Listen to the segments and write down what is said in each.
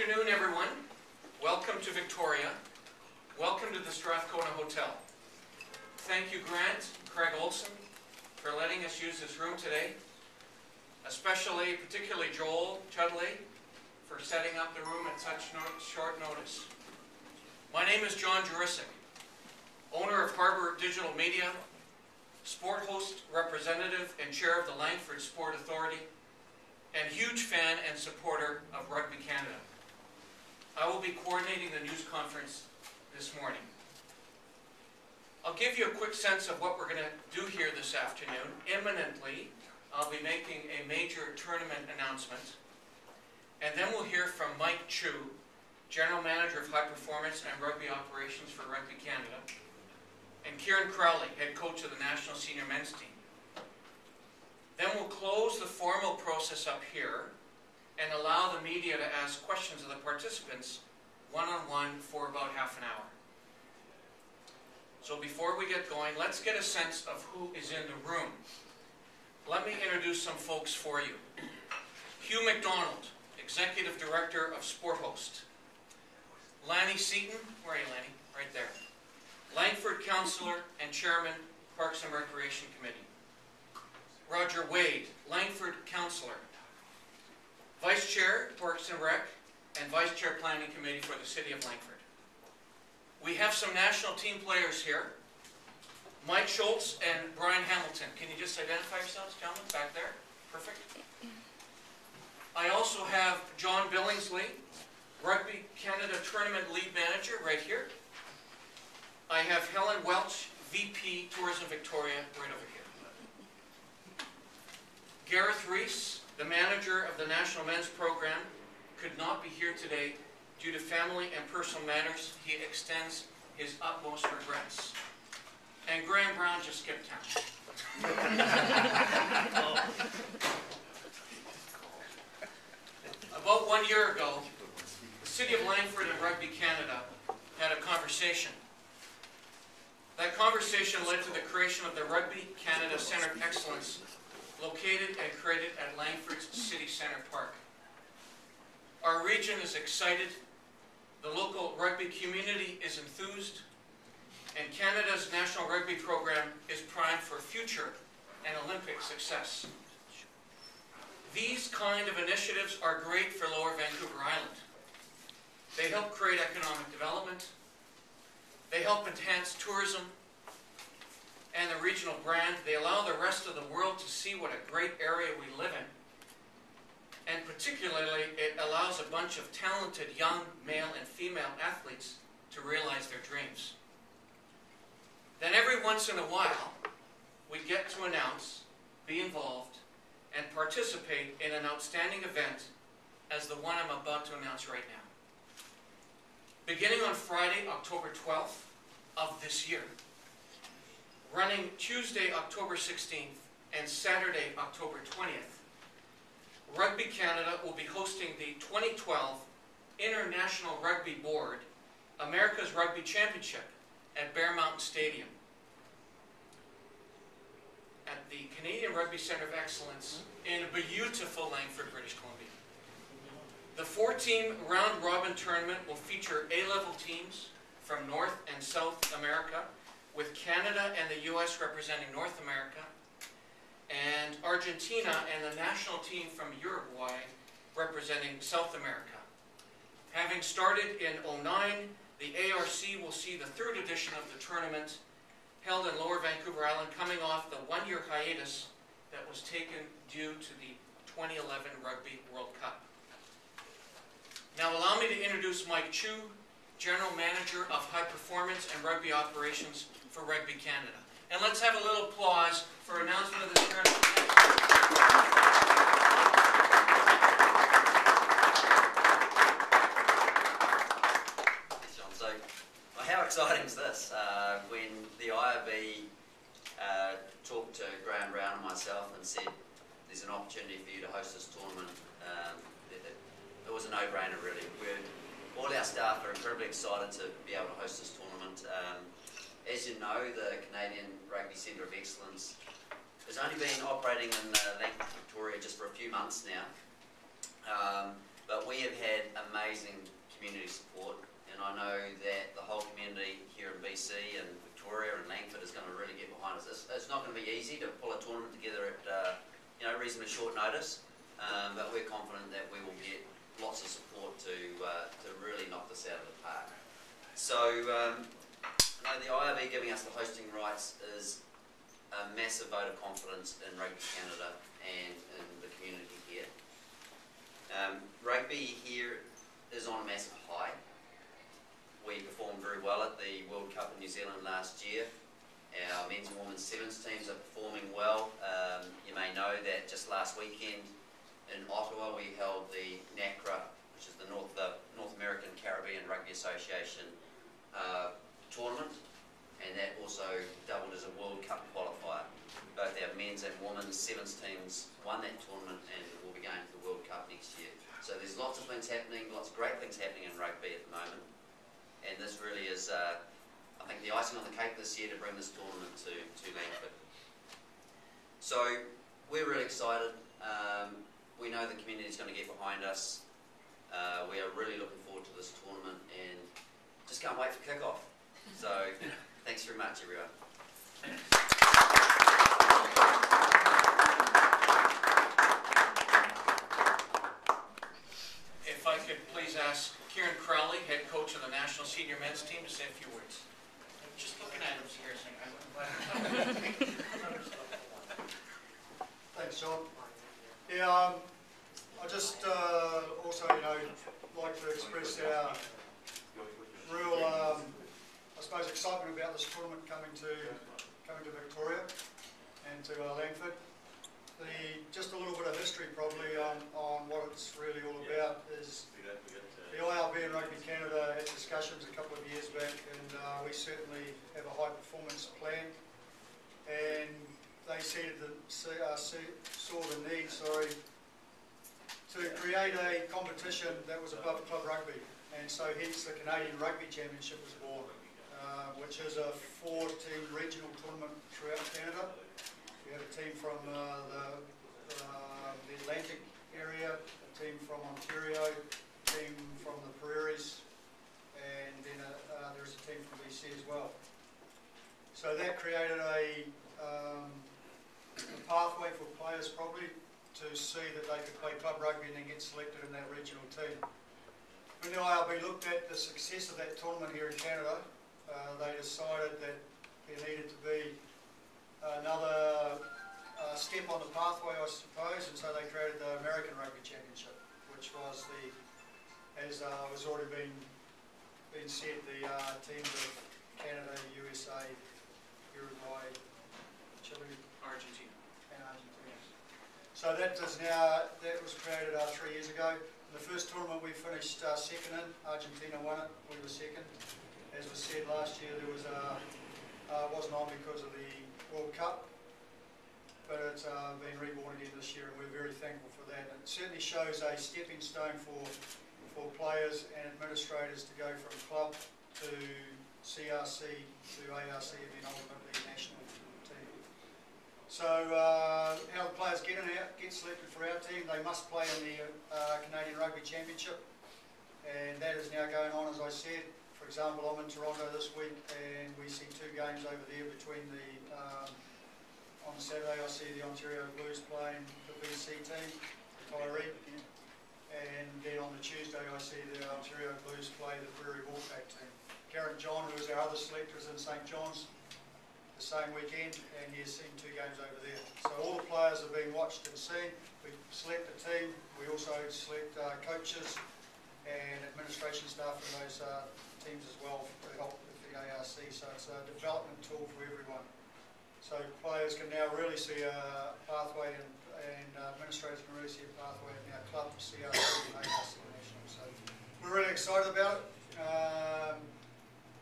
afternoon, everyone. Welcome to Victoria. Welcome to the Strathcona Hotel. Thank you, Grant, Craig Olson, for letting us use this room today. Particularly Joel Chudley, for setting up the room at such short notice. My name is John Jurisic, owner of Harbour Digital Media, sport host, representative, and chair of the Langford Sport Authority, and huge fan and supporter of Rugby Canada. I will be coordinating the news conference this morning. I'll give you a quick sense of what we're going to do here this afternoon. Imminently, I'll be making a major tournament announcement, and then we'll hear from Mike Chu, General Manager of High Performance and Rugby Operations for Rugby Canada, and Kieran Crowley, Head Coach of the National Senior Men's Team. Then we'll close the formal process up here and allow the media to ask questions of the participants one-on-one for about half an hour. So before we get going, let's get a sense of who is in the room. Let me introduce some folks for you. Hugh McDonald, Executive Director of Sport Host. Lanny Seaton, where are you, Lanny? Right there. Langford Councillor and Chairman, Parks and Recreation Committee. Roger Wade, Langford Councillor. Vice Chair, Parks and Rec, and Vice Chair Planning Committee for the City of Langford. We have some national team players here. Mike Schultz and Brian Hamilton. Can you just identify yourselves, gentlemen, back there? Perfect. I also have John Billingsley, Rugby Canada Tournament Lead Manager, right here. I have Helen Welch, VP Tourism Victoria, right over here. Gareth Rees, the manager of the National Men's Program, could not be here today due to family and personal matters. He extends his utmost regrets. And Graham Brown just skipped town. About 1 year ago, the City of Langford and Rugby Canada had a conversation. That conversation led to the creation of the Rugby Canada Centre of Excellence, located and created at Langford's City Centre Park. Our region is excited, the local rugby community is enthused, and Canada's National Rugby Program is primed for future and Olympic success. These kind of initiatives are great for Lower Vancouver Island. They help create economic development, they help enhance tourism and the regional brand. They allow the rest of the world to see what a great area we live in. And particularly, it allows a bunch of talented young male and female athletes to realize their dreams. Then every once in a while, we get to announce, be involved, and participate in an outstanding event as the one I'm about to announce right now. Beginning on Friday, October 12th of this year, running Tuesday, October 16th, and Saturday, October 20th, Rugby Canada will be hosting the 2012 International Rugby Board America's Rugby Championship at Bear Mountain Stadium at the Canadian Rugby Centre of Excellence in beautiful Langford, British Columbia. The 4-team round-robin tournament will feature A-level teams from North and South America, with Canada and the US representing North America, and Argentina and the national team from Uruguay representing South America. Having started in 2009, the ARC will see the third edition of the tournament held in Lower Vancouver Island, coming off the one-year hiatus that was taken due to the 2011 Rugby World Cup. Now allow me to introduce Mike Chu, General Manager of High Performance and Rugby Operations for Rugby Canada. And let's have a little applause for announcement of this tournament. John, so how exciting is this? When the IRB talked to Graham Brown and myself and said there's an opportunity for you to host this tournament, it was a no-brainer really. All our staff are incredibly excited to be able to host this tournament. As you know, the Canadian Rugby Centre of Excellence has only been operating in Langford, Victoria just for a few months now. But we have had amazing community support, and I know that the whole community here in BC and Victoria and Langford is going to really get behind us. It's not going to be easy to pull a tournament together at reasonably short notice, but we're confident that we will get lots of support to really knock this out of the park. So the IRB giving us the hosting rights is a massive vote of confidence in Rugby Canada and in the community here. Rugby here is on a massive high. We performed very well at the World Cup in New Zealand last year. Our men's and women's sevens teams are performing well. You may know that just last weekend in Ottawa we held the NACRA, which is the North American Caribbean Rugby Association tournament, and that also doubled as a World Cup qualifier. Both our men's and women's sevens teams won that tournament and will be going to the World Cup next year. So there's lots of things happening, lots of great things happening in rugby at the moment, and this really is, I think, the icing on the cake this year to bring this tournament to Langford. So we're really excited. We know the community is going to get behind us. We are really looking forward to this tournament and just can't wait for kick-off. So thanks very much, everyone. If I could please ask Kieran Crowley, head coach of the national senior men's team, to say a few words. Just looking at him seriously. Thanks, John. Yeah, I just also, like to express our real, I suppose, excitement about this tournament coming to Victoria and to Langford. Just a little bit of history probably on what it's really all about is the IRB and Rugby Canada had discussions a couple of years back, and we certainly have a high performance plan, and they saw the need to create a competition that was above club rugby, and so hence the Canadian Rugby Championship was born, which is a 4-team regional tournament throughout Canada. We have a team from the Atlantic area, a team from Ontario, a team from the Prairies, and then there's a team from BC as well. So that created a pathway for players probably to see that they could play club rugby and then get selected in that regional team. When the IRB looked at the success of that tournament here in Canada, they decided that there needed to be another step on the pathway, I suppose, and so they created the American Rugby Championship, which was as was already been said, the teams of Canada, USA, Uruguay, Chile, Argentina. and Argentina. So that was created 3 years ago. In the first tournament we finished second in. Argentina won it. We were second. As was said last year, there was wasn't on because of the World Cup, but it's been reborn again this year, and we're very thankful for that. It certainly shows a stepping stone for players and administrators to go from club to CRC to ARC and then ultimately national team. So how the players get selected for our team, they must play in the Canadian Rugby Championship, and that is now going on, as I said. For example, I'm in Toronto this week, and we see 2 games over there between on Saturday I see the Ontario Blues playing the BC team, the Tyree, and then on the Tuesday I see the Ontario Blues play the Prairie Wolfpack team. Garrett John, who is our other selector, is in St John's the same weekend, and he has seen 2 games over there. So all the players are being watched and seen. We select a team, we also select coaches and administration staff in those teams as well to help with the ARC, so it's a development tool for everyone. So players can now really see a pathway, and administrators can really see a pathway in our club to CRC and ARC National. So we're really excited about it.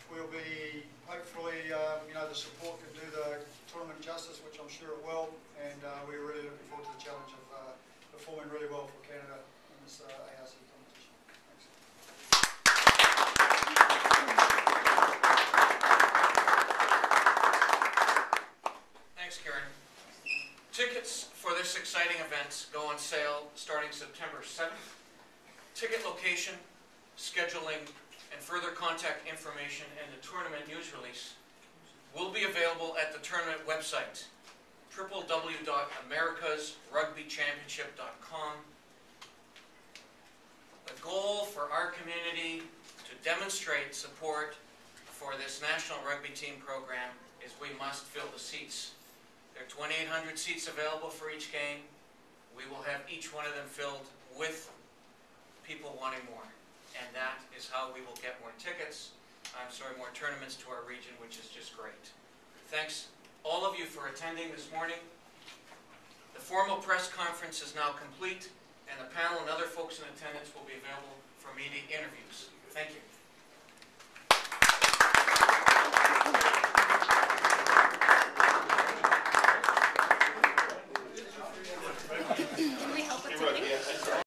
We'll be, hopefully, the support can do the tournament justice, which I'm sure it will, and we're really looking forward to the challenge of performing really well for Canada in this ARC competition. Thanks. Thanks, Karen. Tickets for this exciting event go on sale starting September 7th ticket location, scheduling, and further contact information and the tournament news release will be available at the tournament website, www.americasrugbychampionship.com. The goal for our community to demonstrate support for this National Rugby Team program is we must fill the seats. There are 2,800 seats available for each game. We will have each one of them filled with people wanting more. And that is how we will get more tickets, more tournaments to our region, which is just great. Thanks all of you for attending this morning. The formal press conference is now complete, and the panel and other folks in attendance will be available for media interviews. Thank you.